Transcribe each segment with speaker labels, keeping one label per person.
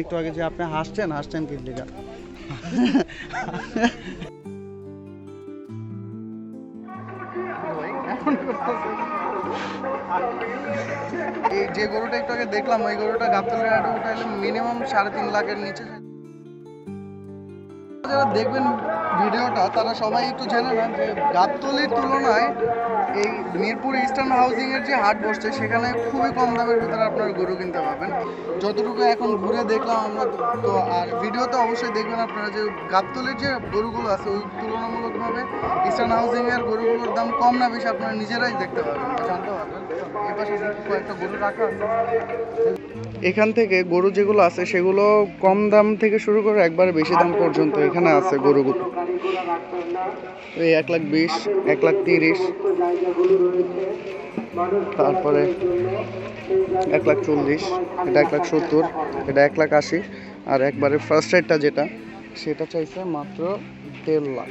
Speaker 1: একটু আগে যে আপনি হাসছেন কি লেখা এই যে গরুটা একটু আগে দেখলাম ওই গরুটা গাবতলী হাটে উঠাইলে মিনিমাম 3.5 লাখের নিচে। যারা দেখবেন ভিডিওটা তারা সবাই একটু জেনে নেন যে গাবতলীর তুলনায় এই মিরপুর ইস্টার্ন হাউজিং এর যে হাট বসছে সেখানে খুবই কম দামের ভিতরে আপনারা গরু কিনতে পারবেন। যতটুকু এখন ঘুরে দেখলাম আমরা, তো আর ভিডিওতে অবশ্যই দেখবেন আপনারা যে গাবতলীর যে গরুগুলো আছে ওই তুলনামূলকভাবে ইস্টার্ন হাউজিং এর গরুগুলোর দাম কম না বেশি আপনারা নিজেরাই দেখতে পারবেন, জানতে পারবেন। এই পাশে কয়েকটা গরু রাখা আছে। এখান থেকে গরু যেগুলো আছে সেগুলো কম দাম থেকে শুরু করে একবারে বেশি দাম পর্যন্ত এখানে আছে গরুগুলো। এই 1,20,000, 1,30,000, তারপরে 1,40,000, এটা 1,70,000, এটা 1,80,000, আর একবারে ফার্স্ট রেটটা যেটা সেটা চাইছে মাত্র 1.5 লাখ।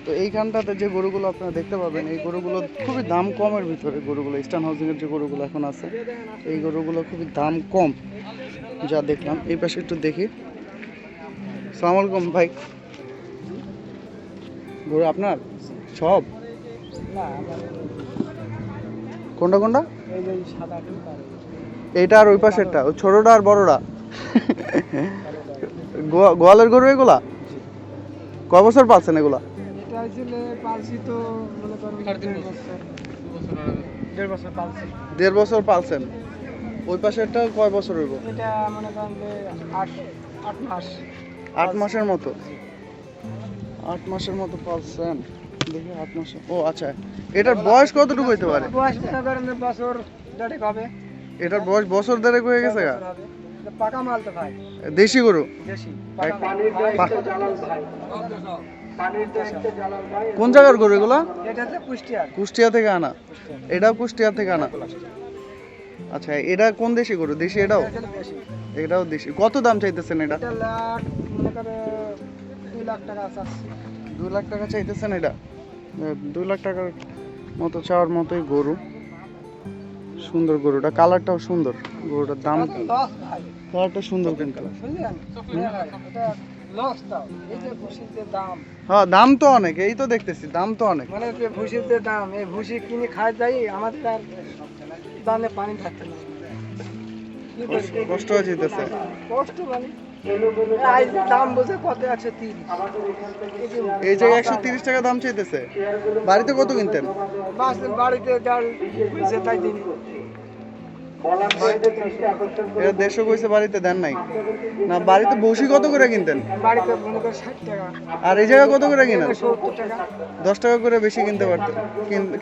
Speaker 1: তো এইখানটাতে যে গরুগুলো আপনারা দেখতে পাবেন এই গরুগুলো খুবই দাম কমের ভিতরে। গরুগুলো ইস্টার্ন হাউজিংয়ের যে গরুগুলো এখন আছে এই গরুগুলো খুবই দাম কম যা দেখলাম। এই পাশে একটু দেখি। আসসালামু আলাইকুম ভাই, গরু আপনার সব? কোনটা কোনটা? এইটা আর ওই পাশেরটা, ওই ছোটটা আর বড়টা? গোয়ালের গরু এগুলা? কয় বছর পালছেন এগুলা? দেড় বছর পালছেন। ওই পাশেরটা কয় বছর হইব? 8 মাসের মতো। 8 মাসের মতো পালছেন, দেখি 8 মাসে। ও আচ্ছা, এটার বয়স কতটুকু হইতে পারে? এটার বয়স বছর দেড়েক হয়ে গেছে গা।
Speaker 2: পাকা মাল তো ভাই,
Speaker 1: দেশি গরু। কোন জায়গার গরু এগুলা? কুষ্টিয়া থেকে আনা। এটাও কুষ্টিয়া থেকে আনা। আচ্ছা, এটা কোন দেশি গরু? দেশি এটাও? এটাও দেশি। কত দাম চাইতেছেন এটা? 2 লাখ টাকা চাইতেছেন এটা? 2 লাখ টাকার মতো চাওয়ার মতোই গরু। সুন্দর গরুটা, কালারটাও সুন্দর। গরুটার দাম, কালারটা সুন্দর। কোন কালার? হ্যাঁ, দাম তো অনেক। এই তো দেখতেছি দাম তো অনেক।
Speaker 2: মানে যে ভুসির যে দাম, এই ভুসি কিনে খায় যাই আমাদের আর দামে পানি থাকতে না।
Speaker 1: কষ্ট হয়ে যেতেছে।
Speaker 2: কষ্ট মানে দাম বলছে কত? 130।
Speaker 1: এই জায়গায় 130 টাকা দাম চাইতেছে। বাড়িতে কত কিনতেন?
Speaker 2: বাড়িতে তাই দিন
Speaker 1: 150 কইছে, বাড়িতে দেন নাই না? বাড়িতে বসি কত করে কিনতেন?
Speaker 2: বাড়িতে মনে করে 60 টাকা।
Speaker 1: আর এই জায়গা কত করে কিনেন?
Speaker 2: 70 টাকা।
Speaker 1: 10 টাকা করে বেশি কিনতে পারতেন,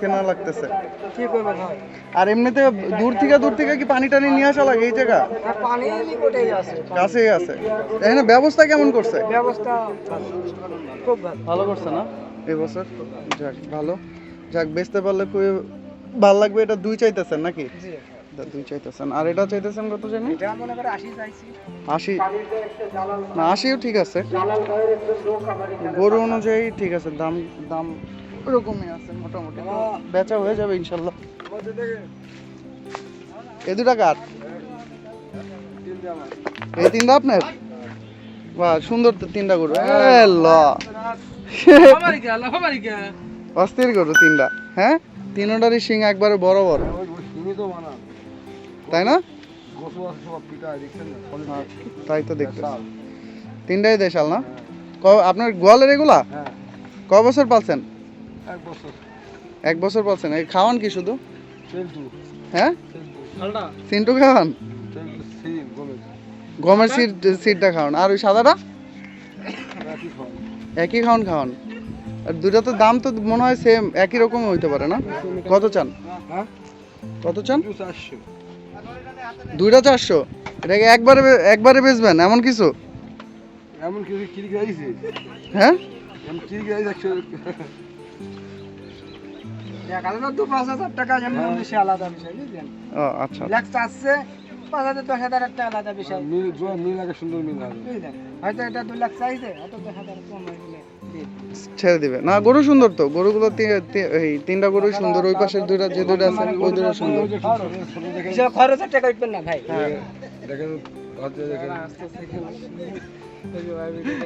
Speaker 1: কেনা লাগতেছে।
Speaker 2: কি করবেন ভাই?
Speaker 1: আর এমনিতে দূর থেকে কি পানি টানি নিয়ে আসা লাগে এই জায়গা?
Speaker 2: পানি কোটাই আছে,
Speaker 1: কাছেই আছে। এখানে ব্যবস্থা কেমন করছে?
Speaker 2: ব্যবস্থা খুব
Speaker 1: ভালো করছে না এই বছর? যাক ভালো, যাক বেচতে পারলে খুবই ভালো লাগবে। এটা 2 চাইতেছেন নাকি?
Speaker 2: জি,
Speaker 1: এটা 2 চাইতেছেন। আর এটা চাইতেছেন কত জানি?
Speaker 2: এটা মনে করে 80 চাইছি।
Speaker 1: 80 না? 80ও ঠিক আছে, গরু অনুযায়ী ঠিক আছে। দাম দাম ওরকমই আছে মোটামুটি। বেচা হয়ে যাবে ইনশাল্লাহ। এই 2 টাকা? এই 3টা আপনার? বাহ, সুন্দর তো 3টা গরু। অস্থির গরু 3টা। হ্যাঁ, 3টারই শিং একবারে বড় বড়, তাই না? তাই তো দেখতে। 3টাই দেশাল না? আপনার গোয়ালের এগুলা? কয় বছর পালছেন? 1 বছর পালছেন। এই খাওয়ান কি শুধু? হ্যাঁ, সিন্টু খাওয়ান? গমের সিডটা খাওয়ান। আর ওই সাদাটা? একই খাওয়ান। আর 2টা তো দাম তো মনে হয় সেম, একই রকম হইতে পারে না? কত চান? কত চান? 2টা 400। এটাকে একবারে বেচবেন এমন কিছু? হ্যাঁ,
Speaker 2: টাকা আলাদা বিষয়, বুঝলেন?
Speaker 1: ও আচ্ছা।
Speaker 2: চাচ্ছে 5,000 10,000 একটা আলাদা বিষয়। সুন্দর মিল হয়তো এটা 2 লাখ চাইছে, হয়তো 10,000 কম হয়ে গেলে
Speaker 1: ছেড়ে দিবে না। গরু সুন্দর তো, গরুগুলো এই 3টা গরুই সুন্দর। ওই পাশের 2টা যে 2টা আছে ওই 2টা সুন্দর।
Speaker 2: খরচের টাকা উঠবেন না ভাই।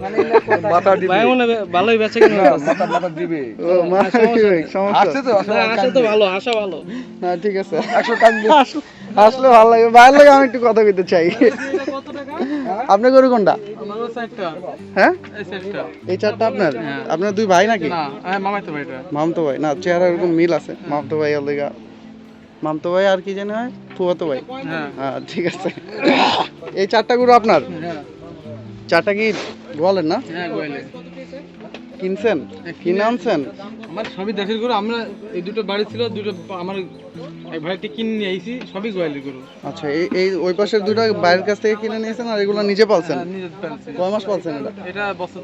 Speaker 2: মানে এগুলা কথা-
Speaker 3: মাথা দিবে
Speaker 4: ভাই মনে হয় ভালোই বেচে কিনা
Speaker 3: মাথা মাথা দিবে
Speaker 1: ও সমস্যা
Speaker 3: আসছে তো
Speaker 4: আশা তো ভালো আশা ভালো
Speaker 1: না ঠিক আছে
Speaker 3: 100 টাকা দিয়ে
Speaker 1: আসলে ভালো লাগে ভালো লাগে আমি একটু কথা কইতে চাই
Speaker 4: কত টাকা
Speaker 1: আপনার গরু কোনটা
Speaker 4: আমারও সাইডটা
Speaker 1: হ্যাঁ
Speaker 4: এই সাইডটা
Speaker 1: এই চারটা আপনার
Speaker 4: হ্যাঁ।
Speaker 1: আপনার দুই ভাই নাকি
Speaker 4: না মামাই তো ভাইটা
Speaker 1: মামতো ভাই না চেহারা এরকম মিল আছে মামতো ভাই আলেগা মামতো ভাই আর কি জানি হয় ফুয়াতো ভাই
Speaker 4: হ্যাঁ
Speaker 1: হ্যাঁ ঠিক আছে এই চারটা গরু আপনার
Speaker 4: হ্যাঁ
Speaker 1: চারটা কি বলেন না
Speaker 4: হ্যাঁ গোয়ালে
Speaker 1: কিনছেন কিনে আনছেন
Speaker 4: আমার সবই দেশের গরু আমরা এই দুটো বাড়ি ছিল দুটো আমার এক ভাইটি কিনে নিয়ে আইছি সবই গোয়ালের গরু
Speaker 1: আচ্ছা এই এই ওই পাশের দুটো বাইরের কাছ থেকে কিনে নিয়েছেন আর এগুলো নিজে পালছেন
Speaker 4: নিজে পালছি
Speaker 1: কয় মাস পালছেন এটা
Speaker 4: এটা বছর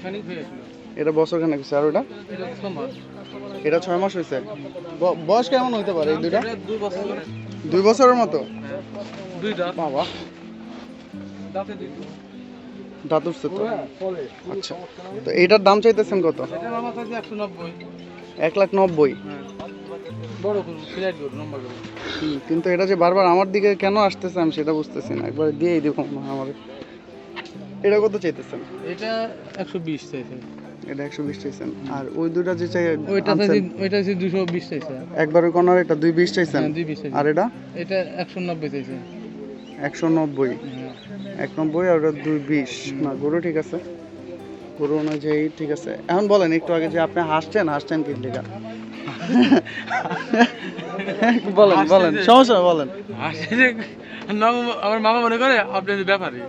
Speaker 4: খানিক হয়ে গেছিল
Speaker 1: এটা বছর খানেক হয়েছে আর ওটা
Speaker 4: এটা 6 মাস
Speaker 1: এটা 6 মাস হয়েছে বয়স কেমন হইতে পারে এই দুইটা
Speaker 4: এটা 2 বছর
Speaker 1: 2 বছরের মতো
Speaker 4: দুইটা
Speaker 1: বাবা
Speaker 4: দাঁতে দুইটা
Speaker 1: দাঁত উঠছে তো আচ্ছা তো এটার দাম চাইতেছেন কত
Speaker 4: এটা মামা চাইছে 190
Speaker 1: 1,90,000
Speaker 4: হ্যাঁ বড় গরু ফ্ল্যাট গরু লম্বা গরু
Speaker 1: কিন্তু এটা যে বারবার আমার দিকে কেন আসতেছে আমি সেটা বুঝতেছি না একবার দিয়েই দিব আমাদের এটা কত চাইতেছেন
Speaker 4: এটা 120 চাইছে
Speaker 1: এটা 120 চাইছেন আর ওই দুটো যে চাই
Speaker 4: ওইটা চাইছে ওইটা চাইছে 220 চাইছে
Speaker 1: একবার ওই কর্নার এটা 220 চাইছেন
Speaker 4: হ্যাঁ 220 চাইছে
Speaker 1: আর এটা
Speaker 4: এটা 190 চাইছে
Speaker 1: 190
Speaker 4: হ্যাঁ
Speaker 1: 190 আর ওটা 220 না গরু ঠিক আছে গরু অনুযায়ী ঠিক আছে এখন বলেন একটু আগে যে আপনি হাসছেন কি লেখা বলেন বলেন সমস্যা নেই, বলেন
Speaker 4: আসলে আমার মামা মনে করে আপনি ব্যাপারী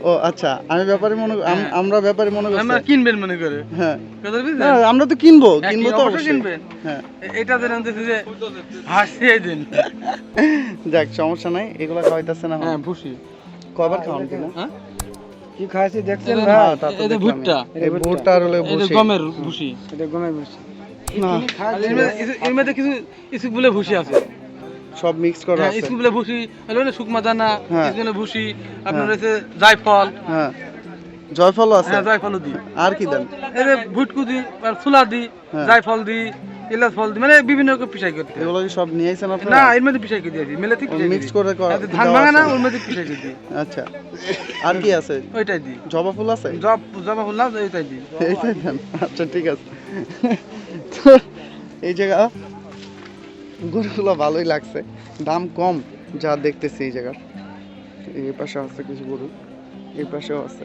Speaker 1: ও আচ্ছা আমি ব্যাপারে আমরা ব্যাপারে মনে
Speaker 4: আমরা
Speaker 1: করছি
Speaker 4: কিনবেন মনে করে
Speaker 1: হ্যাঁ
Speaker 4: কথা
Speaker 1: না,
Speaker 4: বুঝলেন
Speaker 1: আমরা তো কিনবো
Speaker 4: হ্যাঁ,
Speaker 1: কিনবো তো
Speaker 4: অবশ্যই
Speaker 1: অবশ্যই
Speaker 4: কিনবেন
Speaker 1: হ্যাঁ
Speaker 4: এটা জানেন যে হাসিয়ে দিন
Speaker 1: যাক সমস্যা নাই এগুলো খাওয়াইতেছে না
Speaker 4: হ্যাঁ ভুসি
Speaker 1: কয়বার খাওয়ান কিনা
Speaker 4: হ্যাঁ
Speaker 2: কি খাইছি দেখছেন
Speaker 4: এটা-
Speaker 2: ভাই
Speaker 1: হ্যাঁ, তা তো
Speaker 4: এটা
Speaker 1: দেখলামই।
Speaker 4: ভুট্টা
Speaker 1: এই ভুট্টা আর হলো
Speaker 4: এটা
Speaker 1: বসে
Speaker 4: গমের ভুসি
Speaker 2: এটা গমে বসে
Speaker 1: না
Speaker 4: আর এর মধ্যে কিছু স্কুপ বলে ভুসি আছে
Speaker 1: সব মিক্স করা
Speaker 4: হ্যাঁ
Speaker 1: আছে
Speaker 4: স্কুপ বলে ভুসি হলো না শুকমা দানা
Speaker 1: হ্যাঁ।
Speaker 4: স্কুপ বলে ভুসি আপনার রয়েছে জায়ফল
Speaker 1: হ্যাঁ জয়ফলও আছে
Speaker 4: হ্যাঁ জায়ফলও দিই
Speaker 1: আর কি দেন
Speaker 4: এই যে ভুটকু দিই আর ফুলা দিই
Speaker 1: হ্যাঁ।
Speaker 4: জায়ফল দিই এলাচ ফল দিই মানে বিভিন্ন রকম পিসাই করতে হয়।
Speaker 1: এগুলো কি সব নিয়ে আইছেন
Speaker 4: না
Speaker 1: আপনারা
Speaker 4: এর মধ্যে পিসাই করে দিয়েছি মেলাতে পিসাই
Speaker 1: মিক্স করে করা
Speaker 4: ধান
Speaker 1: দেওয়া
Speaker 4: ভাঙা না
Speaker 1: আছে?
Speaker 4: ওর মধ্যে পিসাই করে দিই
Speaker 1: আচ্ছা আর কি আছে
Speaker 4: ওইটাই দিই
Speaker 1: জবা ফুল আছে
Speaker 4: জবা ফুল না ওইটাই দিই
Speaker 1: এইটাই দেন আচ্ছা ঠিক আছে তো এই জায়গা গরুগুলো ভালোই লাগছে দাম কম যা দেখতেছি এই জায়গার এই পাশে আছে কিছু গরু এই পাশেও আছে